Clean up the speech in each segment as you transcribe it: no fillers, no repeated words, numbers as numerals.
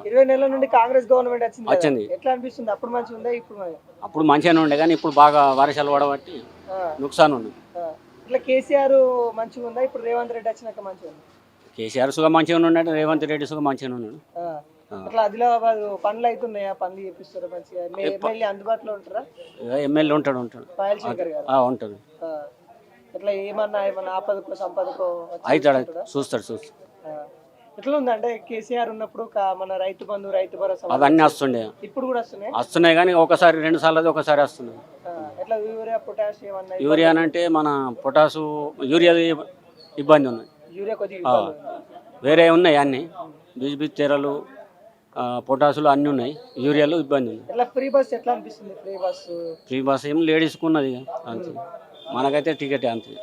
20 నెలల నుండి కాంగ్రెస్ గవర్నమెంట్ వచ్చింది కదా. వచ్చింది. ఎట్లా అనిపిస్తుంది? అప్పుడు మంచిగా ఉందా ఇప్పుడు అప్పుడు మంచిగానే ఉండే కానీ ఇప్పుడు బాగా వర్షాలు పడబట్టి నుక్సాన్ ఉంది. ఇట్లా కేసీఆర్ మంచిగా ఉందా? ఇప్పుడు రేవంత్ రెడ్డి వచ్చినాక మంచిగా ఉంది? కేసీఆర్ సుగా మంచిగా ఉన్నాడు, రేవంత్ రెడ్డి సుగా మంచిగా ఉన్నాడు. అట్లా ఆదిలాబాద్ పనులు అవుతున్నాయా? పనులు చేపిస్తారు మంచిగా? ఎమ్మెల్యే అందుబాటులో ఉంటారా? ఎమ్మెల్యే ఉంటాడు పాయల్ శంకర్ గారు ఉంటాడు. ఇట్లా ఏమన్నా ఆపదకో సంపదకో అవుతాడు, చూస్తాడు. ఎట్లా ఉందంటే కేసీఆర్ ఉన్నప్పుడు మన రైతు బంధు, రైతు భరోసా అవన్నీ వస్తుండే, ఇప్పుడు కూడా వస్తున్నాయి కానీ ఒకసారి 2 సార్లు ఒకసారి వస్తున్నాయి. ఎట్లా యూరియా పొటాష్ ఏమన్నా? యూరియా అంటే మన పొటాసు యూరియా ఇబ్బంది ఉన్నాయి. యూరియా కొద్దిగా వేరే ఉన్నాయి అన్ని బీజీ తెరలు పొటాసులు అన్నీ ఉన్నాయి. యూరియాలు ఇబ్బంది ఉంది. ఎట్లా ఫ్రీ బస్ ఎట్లా అనిపిస్తుంది? ఫ్రీ బస్ ఏం లేడీస్కి ఉన్నది అంతే, మనకైతే టికెట్ అంతే.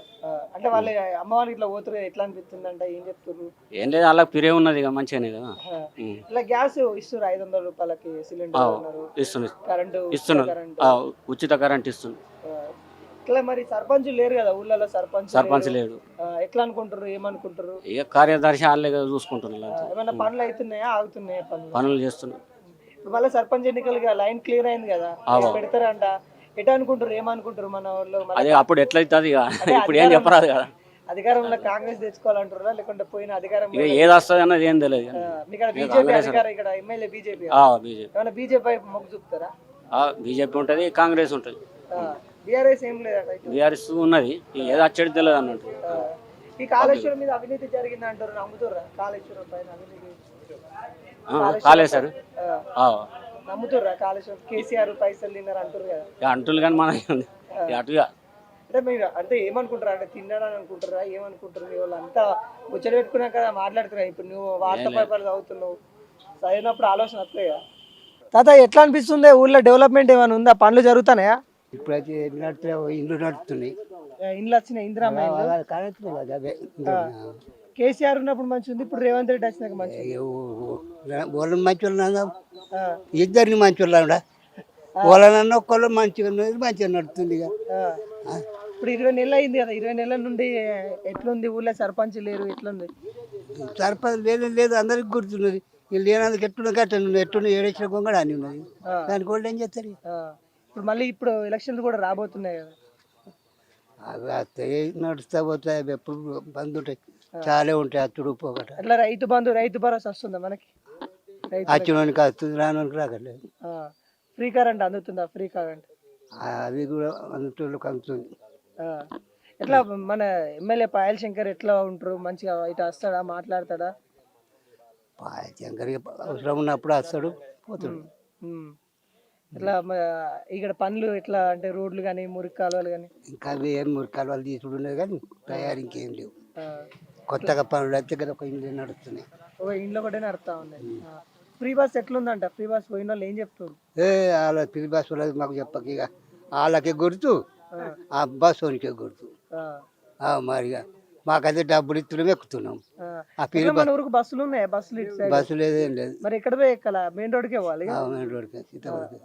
అంటే వాళ్ళ అమ్మవారికి ఇట్లా పోతురు ఎట్లా అనిపిస్తుంది అంటే ఏం చెప్తున్నారు? ఏం లేదు, అలా పిరే ఉన్నది మంచిగానే కదా. ఇట్లా గ్యాస్ ఇస్తున్నారు 500 రూపాయలకి సిలిండర్ ఇస్తున్నారు, ఉచిత కరెంట్ ఇస్తున్నారు. ఇట్లా మరి సర్పంచ్ లేరు కదా ఊళ్ళలో? సర్పంచ్ లేడు. ఎట్లా అనుకుంటారు? ఏమనుకుంటారు? ఇక కార్యదర్శి వాళ్ళే చూసుకుంటున్నారు. ఏమన్నా పనులు అవుతున్నాయా? ఆగుతున్నాయా? పనులు చేస్తున్నారు. ఇప్పుడు మళ్ళీ సర్పంచ్ ఎన్నికలుగా లైన్ క్లియర్ అయింది కదా, పెడతారంట. ఎట్లా అనుకుంటారు? ఏమనుకుంటారు మన వాళ్ళు? అదే అప్పుడు ఎట్లయితుంది ఇప్పుడు ఏం చెప్పరాదు కదా. అధికారంలో కాంగ్రెస్ తెచ్చుకోవాలంటారా లేకుంటే పోయిన అధికారం ఏది వస్తుంది అన్నది ఏం తెలియదు. బీజేపీ అధికారం, ఇక్కడ ఎమ్మెల్యే బీజేపీ. ఏమన్నా బీజేపీ మొగ్గు చూపుతారా? బీజేపీ ఉంటది, కాంగ్రెస్ ఉంటది. బీఆర్ఎస్ ఏం లేదా? బీఆర్ఎస్ ఉన్నది, ఏదో వచ్చేది తెలియదు అన్నట్టు. ఈ కాళేశ్వరం మీద అవినీతి జరిగింది అంటారు, నమ్ముతుర్రా? కాళేశ్వరం పైన అవినీతి కాళేశ్వరం నమ్ముతుర్రా? కాళేశ్వరం కేసీఆర్ పైసలు తిన్నారు అంటారు కదా. అంటులు కానీ మన అటుగా అంటే మీరు అంటే ఏమనుకుంటారా? అంటే తిన్నాడని అనుకుంటారా? ఏమనుకుంటారు? నీ వాళ్ళు అంతా ముచ్చట పెట్టుకున్నాక మాట్లాడుతున్నా. ఇప్పుడు నువ్వు వార్తా పేపర్లు చదువుతున్నావు, చదివినప్పుడు ఆలోచన వస్తాయా? తాత ఎట్లా అనిపిస్తుంది? ఊళ్ళో డెవలప్మెంట్ ఏమైనా ఉందా? పనులు జరుగుతున్నాయా? ఇప్పుడైతే ఇండ్లు నడుస్తున్నాయి. ఇండ్లు వచ్చినాయి, ఇందిరామ్మ కేసీఆర్ ఉన్నప్పుడు మంచి ఉంది, ఇప్పుడు రేవంత్ రెడ్డి వచ్చినాక మంచి వాళ్ళని మంచి వాళ్ళు ఇద్దరిని మంచి వాళ్ళు వాళ్ళనన్నా ఒక్కళ్ళు మంచిగా మంచిగా నడుస్తుంది. ఇప్పుడు 20 నెలలు అయింది కదా, 20 నెలల నుండి ఎట్లుంది ఊళ్ళో? సర్పంచ్ లేరు, ఎట్లుంది? సర్పంచ్ లేదు అందరికి గుర్తున్నది. లేనందుకు ఎట్లున్న గట్ట ఎట్లున్న ఏడేసిన కూడా అని ఉన్నది. దానికి వాళ్ళు ఏం చేస్తారు? ఇప్పుడు ఎలక్షన్లు కూడా రాబోతున్నాయి కదా, అవి వస్తాయి, నడుస్తా పోతాయి. అవి ఎప్పుడు బంద్ ఉంటాయి, చాలా ఉంటాయి. అచ్చుడు పోగట అట్లా రైతు బంధు, రైతు భరోసా వస్తుందా మనకి? వచ్చినోనికి వస్తుంది, రానోనికి రాకలేదు. ఫ్రీ కరెంట్ అందుతుందా? ఫ్రీ కరెంట్ అవి కూడా అందుటోళ్ళకి అందుతుంది. ఎట్లా మన ఎమ్మెల్యే పాయల్ శంకర్ ఎట్లా ఉంటారు? మంచిగా ఇటు వస్తాడా, మాట్లాడతాడా? పాయల్ శంకర్ అవసరం ఉన్నప్పుడు వస్తాడు, పోతాడు. ఇట్లా ఇక్కడ పనులు ఎట్లా అంటే రోడ్లు కానీ మురికి కాలువలు కానీ? ఇంకా అవి ఏం మురికి కాలువలు తీసుడు ఉన్నది కానీ తయారు ఇంకేం లేవు. కొత్తగా పనులు అయితే కదా ఒక ఇంట్లో నడుస్తున్నాయి. ఒక ఇంట్లో ఒకటే నడుస్తా ఉన్నాయి. ఫ్రీ బస్ ఎట్లుందంట? ఫ్రీ బస్ పోయిన వాళ్ళు ఏం చెప్తారు? వాళ్ళ ఫ్రీ బస్ వాళ్ళకి మాకు చెప్పక ఇక వాళ్ళకే గుర్తు, ఆ బస్ వానికే గుర్తు. మరిగా మాకైతే డబ్బులు ఇస్తున్నాం, ఎక్కుతున్నాం. మన ఊరికి బస్సులు ఉన్నాయా? బస్సులు బస్సు లేదు, ఏం లేదు. మరి ఎక్కడ పోయి ఎక్కాల? మెయిన్ రోడ్కే పోవాలి. మెయిన్ రోడ్కే, సీతాపడికి.